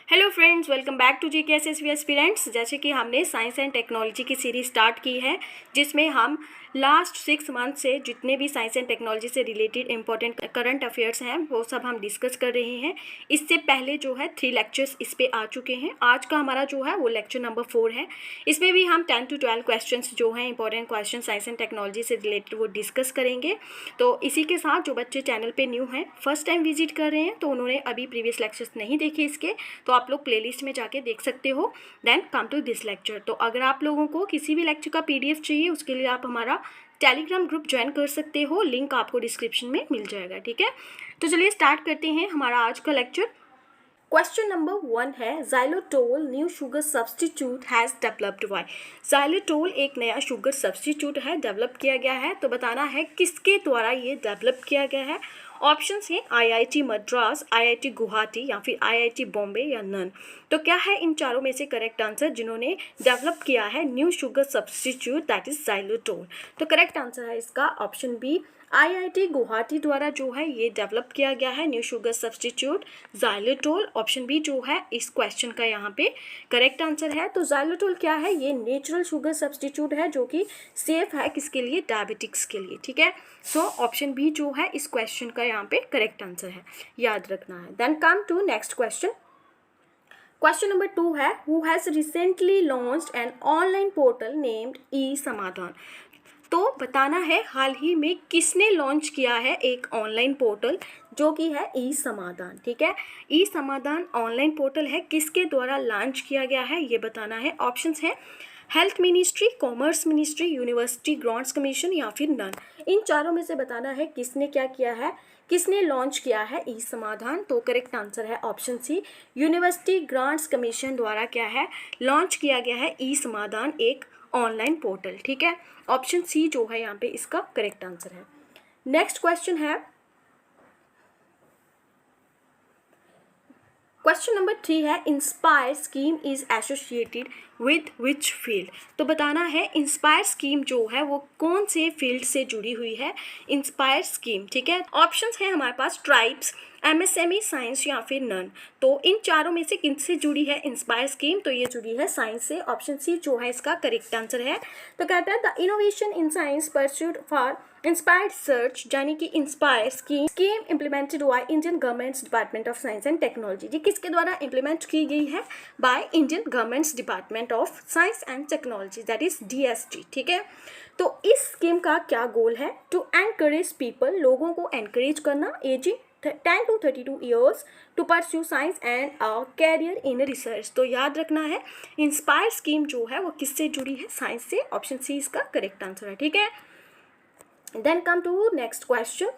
Hello friends, welcome back to GKSSB aspirants. जैसे कि हमने साइंस एंड टेक्नोलॉजी की सीरीज स्टार्ट की है, जिसमें हम लास्ट 6 मंथ से जितने भी साइंस एंड टेक्नोलॉजी से रिलेटेड इंपॉर्टेंट करंट अफेयर्स हैं वो सब हम डिस्कस कर रहे हैं। इससे पहले जो है 3 लेक्चर्स इस पे आ चुके हैं। आज का हमारा जो है वो लेक्चर नंबर 4 है। इसमें भी हम 10 to 12 क्वेश्चंस जो हैं important question science and technology से रिलेटेड वो डिस्कस करेंगे। तो इसी के साथ जो बच्चे चैनल पे न्यू हैं, फर्स्ट टाइम विजिट कर रहे हैं, तो उन्होंने अभी प्रीवियस लेक्चर्स नहीं देखे इसके, तो आप लोग प्लेलिस्ट में जाके देख सकते हो। Then come to this lecture. तो अगर आप लोगों को किसी भी लेक्चर का PDF चाहिए, उसके लिए आप हमारा टेलीग्राम ग्रुप ज्वाइन कर सकते हो, लिंक आपको डिस्क्रिप्शन में मिल जाएगा। ठीक है, तो चलिए स्टार्ट करते हैं हमारा आज का लेक्चर। क्वेश्चन नंबर 1 है, xylitol new sugar substitute has developed by. xylitol एक नया शुगर सब्सटीट्यूट है, डेवलप किया गया है। तो बताना है किसके द्वारा ये डेवलप किया गया है। ऑप्शंस हैं IIT मद्रास, IIT गुवाहाटी या फिर IIT बॉम्बे या नन। तो क्या है इन चारों में से करेक्ट आंसर जिन्होंने डेवलप किया है new sugar substitute, that is xylitol। तो करेक्ट आंसर है इसका ऑप्शन बी, IIT गुवाहाटी द्वारा जो है ये डेवलप किया गया है new sugar substitute xylitol। Option B जो है इस क्वेश्चन का यहाँ पे करेक्ट आंसर है। तो xylitol क्या है, ये नेचुरल शुगर सब्सटीट्यूट है जो कि सेफ है किसके लिए, डायबिटिक्स के लिए। ठीक है, सो ऑप्शन बी जो है इस क्वेश्चन का यहाँ पे करेक्ट आंसर है, याद रखना है। Then come to next question. Question number 2 है, who has recently launched an online portal named ई-समाधान। तो बताना है हाल ही में किसने लॉन्च किया है एक ऑनलाइन पोर्टल जो कि है ई-समाधान। ठीक है, ई-समाधान ऑनलाइन पोर्टल है, किसके द्वारा लॉन्च किया गया है ये बताना है। ऑप्शंस हैं health ministry, commerce ministry, university grants commission या फिर नन। इन चारों में से बताना है किसने क्या किया है, किसने लॉन्च किया है ई-समाधान। तो करेक्ट आंसर है option C, university grants commission द्वारा क्या है लॉन्च किया गया है ई-समाधान, एक ऑनलाइन पोर्टल। ठीक है, ऑप्शन सी जो है यहाँ पे इसका करेक्ट आंसर है। नेक्स्ट क्वेश्चन है, क्वेश्चन नंबर 3 है, inspire scheme is associated with which field. तो बताना है इंस्पायर स्कीम जो है वो कौन से फील्ड से जुड़ी हुई है इंस्पायर स्कीम। ठीक है, ऑप्शंस है हमारे पास ट्राइब्स, MSME, साइंस या फिर नन। तो इन चारों में से किनसे जुड़ी है इंस्पायर स्कीम, तो ये जुड़ी है साइंस से। ऑप्शन सी जो है इसका करेक्ट आंसर है। तो कहता है the innovation in science pursued for inspired search, यानी कि inspire scheme implemented by Indian government's department of science and technology. ये किसके द्वारा इम्प्लीमेंट की गई है, by Indian government's department of science and technology, that is DST। ठीक है, तो इस स्कीम का क्या गोल है, टू एनकरेज पीपल, लोगों को एनकरेज करना ageing 10 to 32 years to pursue science and a career in research। तो याद रखना है इंस्पायर स्कीम जो है वो किससे जुड़ी है, साइंस से। ऑप्शन सी इसका करेक्ट आंसर है। ठीक है, then come to next question.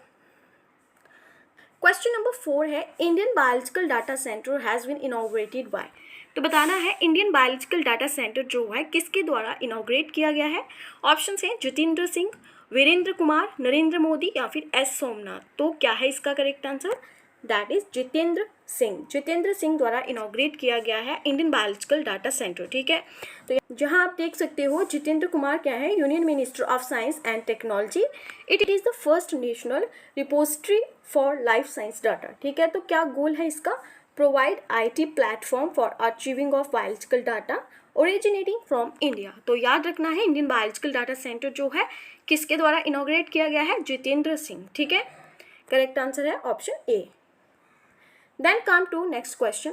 Question number 4 है, Indian biological data centre has been inaugurated by. तो बताना है इंडियन बायोलॉजिकल डाटा सेंटर जो है किसके द्वारा इनॉग्रेट किया गया है। ऑप्शंस हैं जितेंद्र सिंह, वीरेंद्र कुमार, नरेंद्र मोदी या फिर S सोमनाथ। तो क्या है इसका correct answer, that is Jitendra Singh. Jitendra Singh द्वारा इनॉग्रेट किया गया है इंडियन बायोलॉजिकल डाटा सेंटर। ठीक है, तो जहां आप देख सकते हो जितेंद्र कुमार क्या है, union minister of science and technology. It is the first national repository for life science data. ठीक है, तो क्या गोल है इसका, provide IT platform for achieving of biological data originating from India. तो याद रखना है इंडियन बायोलॉजिकल डाटा सेंटर जो है किसके द्वारा इनॉग्रेट किया गया है, जितेंद्र सिंह। ठीक है, करेक्ट आंसर है option A. Then come to next question.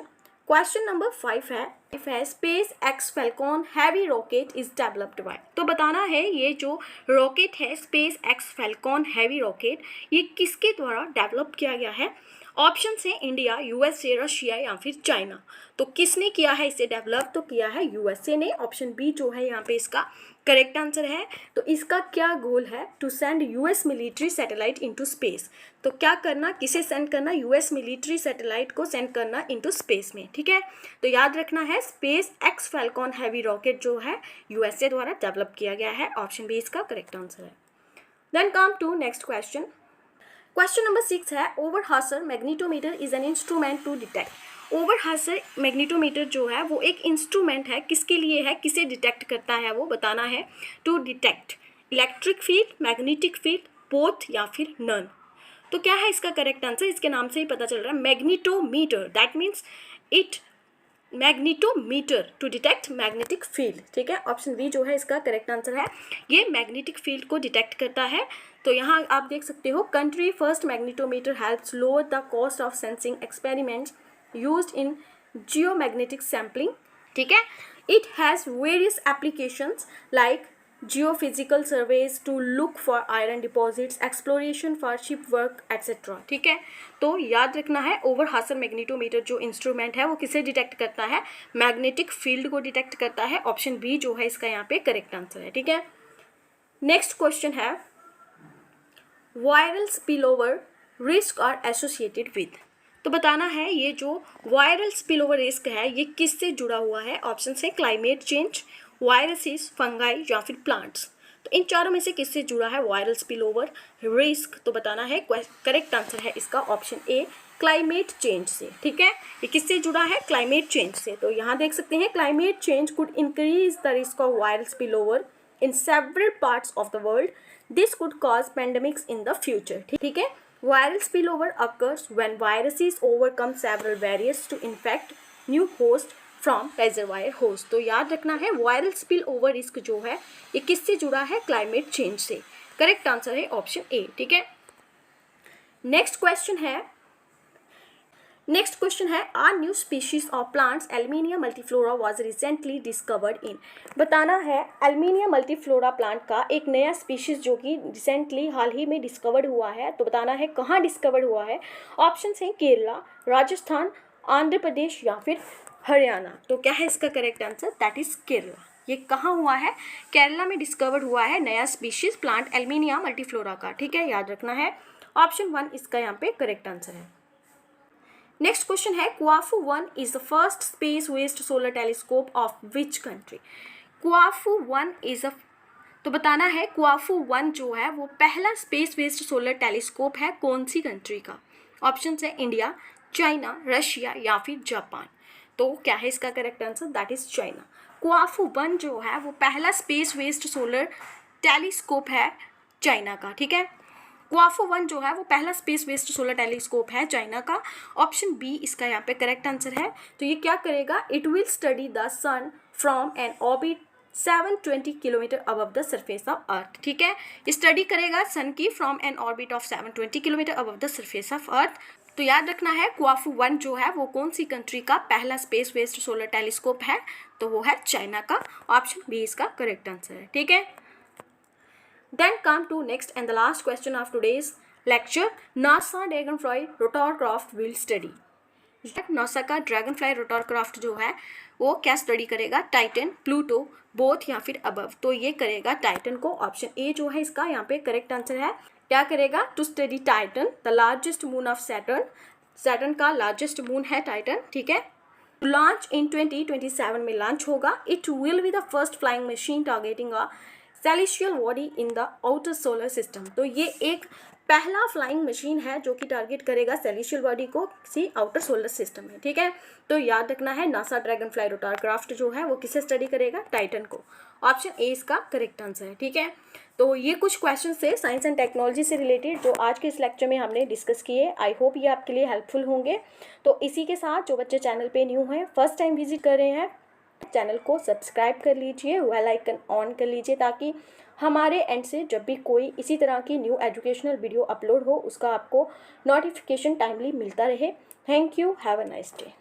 Question number 5 है, space x Falcon heavy rocket is developed by. तो बताना है ये जो रॉकेट है space x Falcon heavy rocket, ये किसके द्वारा डेवलप किया गया है। ऑप्शन है इंडिया, USA, रशिया या फिर चाइना। तो किसने किया है इसे डेवलप, तो किया है USA ने। ऑप्शन बी जो है यहाँ पे इसका करेक्ट आंसर है। तो इसका क्या गोल है, to send US military satellite into space. तो क्या करना, किसे सेंड करना, US मिलिट्री सैटेलाइट को सेंड करना इनटू स्पेस में। ठीक है, तो याद रखना है space x Falcon heavy rocket जो है USA द्वारा डेवलप किया गया है। ऑप्शन बी इसका करेक्ट आंसर है। Then come to next question. Question number 6 है, Overhauser magnetometer is an instrument to detect. Overhauser magnetometer जो है वो एक इंस्ट्रूमेंट है, किसके लिए है, किसे डिटेक्ट करता है, वो बताना है। To detect electric field, magnetic field, both या फिर नन। तो क्या है इसका करेक्ट आंसर, इसके नाम से ही पता चल रहा है magnetometer, that means it magnetometer to detect magnetic field, ठीक है। ऑप्शन बी जो है इसका करेक्ट आंसर है, ये मैग्नेटिक फील्ड को डिटेक्ट करता है। तो यहाँ आप देख सकते हो, country first magnetometer helps lower the cost of sensing experiments used in geomagnetic sampling, ठीक है। It has various applications like geophysical surveys to look for iron deposits, exploration for ship work etcetera, ठीक है। तो याद रखना है, Overhauser magnetometer जो instrument है वो किसे डिटेक्ट करता है, मैग्नेटिक फील्ड को डिटेक्ट करता है। ऑप्शन बी जो है इसका यहाँ पे करेक्ट आंसर है, ठीक है। नेक्स्ट क्वेश्चन है, viral spillover risk are associated with. तो बताना है ये जो वायरल स्पिलओवर रिस्क है ये किससे जुड़ा हुआ है। ऑप्शन है क्लाइमेट चेंज, वायरसेस, फंगाई या फिर प्लांट्स। तो इन चारों में से किससे जुड़ा है वायरल स्पिलओवर रिस्क। तो बताना है, करेक्ट आंसर है इसका ऑप्शन ए, क्लाइमेट चेंज से, ठीक है। ये किससे जुड़ा है, क्लाइमेट चेंज से। तो यहाँ देख सकते हैं, climate change could increase the risk of viral spillover in several parts of the world, this could cause pandemics in the future, ठीक है। Viral spillover occurs when viruses overcome several barriers to infect new host from reservoir host। तो याद रखना है, viral spill over risk जो है ये किससे जुड़ा है, क्लाइमेट चेंज से। करेक्ट आंसर है ऑप्शन ए, ठीक है। नेक्स्ट क्वेश्चन है are new species of plants elminia multiflora was recently discovered in. बताना है, एल्मीनिया मल्टीफ्लोरा प्लांट का एक नया स्पीशीज जो कि रिसेंटली हाल ही में डिस्कवर्ड हुआ है। तो बताना है कहाँ डिस्कवर्ड हुआ है। ऑप्शन हैं केरला, राजस्थान, आंध्र प्रदेश या फिर हरियाणा। तो क्या है इसका correct answer, that is Kerala. ये कहाँ हुआ है, केरला में डिस्कवर्ड हुआ है नया स्पीशीज प्लांट एल्मीनिया मल्टीफ्लोरा का, ठीक है। याद रखना है, ऑप्शन 1 इसका यहाँ पे करेक्ट आंसर है। नेक्स्ट क्वेश्चन है, Kuafu 1 is the first space based solar telescope of which country. Kuafu 1 is a, तो बताना है क्वाफू 1 जो है वो पहला स्पेस बेस्ड सोलर टेलीस्कोप है कौन सी कंट्री का। ऑप्शन है इंडिया, चाइना, रशिया या फिर जापान। तो क्या है इसका correct answer, that is China. Kuafu 1 जो है वो पहला स्पेस बेस्ड सोलर टेलीस्कोप है चाइना का, ठीक है। क्वाफू 1 जो है वो पहला स्पेस बेस्ड सोलर टेलीस्कोप है चाइना का। ऑप्शन बी इसका यहाँ पे करेक्ट आंसर है। तो ये क्या करेगा, it will study the sun from an orbit 720 kilometre above the surface of earth, ठीक है। स्टडी करेगा सन की from an orbit of 720 kilometre above the surface of earth. तो याद रखना है, क्वाफू 1 जो है वो कौन सी कंट्री का पहला स्पेस बेस्ड सोलर टेलीस्कोप है, तो वो है चाइना का। ऑप्शन बी इसका करेक्ट आंसर है, ठीक है। Then come to next and the last question of today's lecture, NASA Dragonfly rotorcraft will study। NASA का ड्रैगनफ्लाई रोटरक्राफ्ट जो है वो क्या स्टडी करेगा, टाइटन, प्लूटो, बोथ या फिर अबव। तो ये करेगा टाइटन को। ऑप्शन ए जो है इसका यहाँ पे करेक्ट आंसर है। क्या करेगा, to study Titan, the largest moon of Saturn. Saturn का लार्जेस्ट मून है टाइटन, ठीक है। लॉन्च इन 2027 में लॉन्च होगा। It will be the first flying machine targeting a celestial body in the outer solar system. तो ये एक पहला फ्लाइंग मशीन है जो कि टारगेट करेगा सेलेस्टियल बॉडी को किसी आउटर सोलर सिस्टम में, ठीक है। तो याद रखना है, नासा ड्रैगनफ्लाई रोटरक्राफ्ट जो है वो किसे स्टडी करेगा, टाइटन को। ऑप्शन ए इसका करेक्ट आंसर है, ठीक है। तो ये कुछ क्वेश्चन थे साइंस एंड टेक्नोलॉजी से रिलेटेड जो आज के इस लेक्चर में हमने डिस्कस किए। आई होप ये आपके लिए हेल्पफुल होंगे। तो इसी के साथ जो बच्चे चैनल पे न्यू हैं, फर्स्ट टाइम विजिट कर रहे हैं, चैनल को सब्सक्राइब कर लीजिए, बेल आइकन ऑन कर लीजिए ताकि हमारे एंड से जब भी कोई इसी तरह की न्यू एजुकेशनल वीडियो अपलोड हो उसका आपको नोटिफिकेशन टाइमली मिलता रहे। Thank you, have a nice day.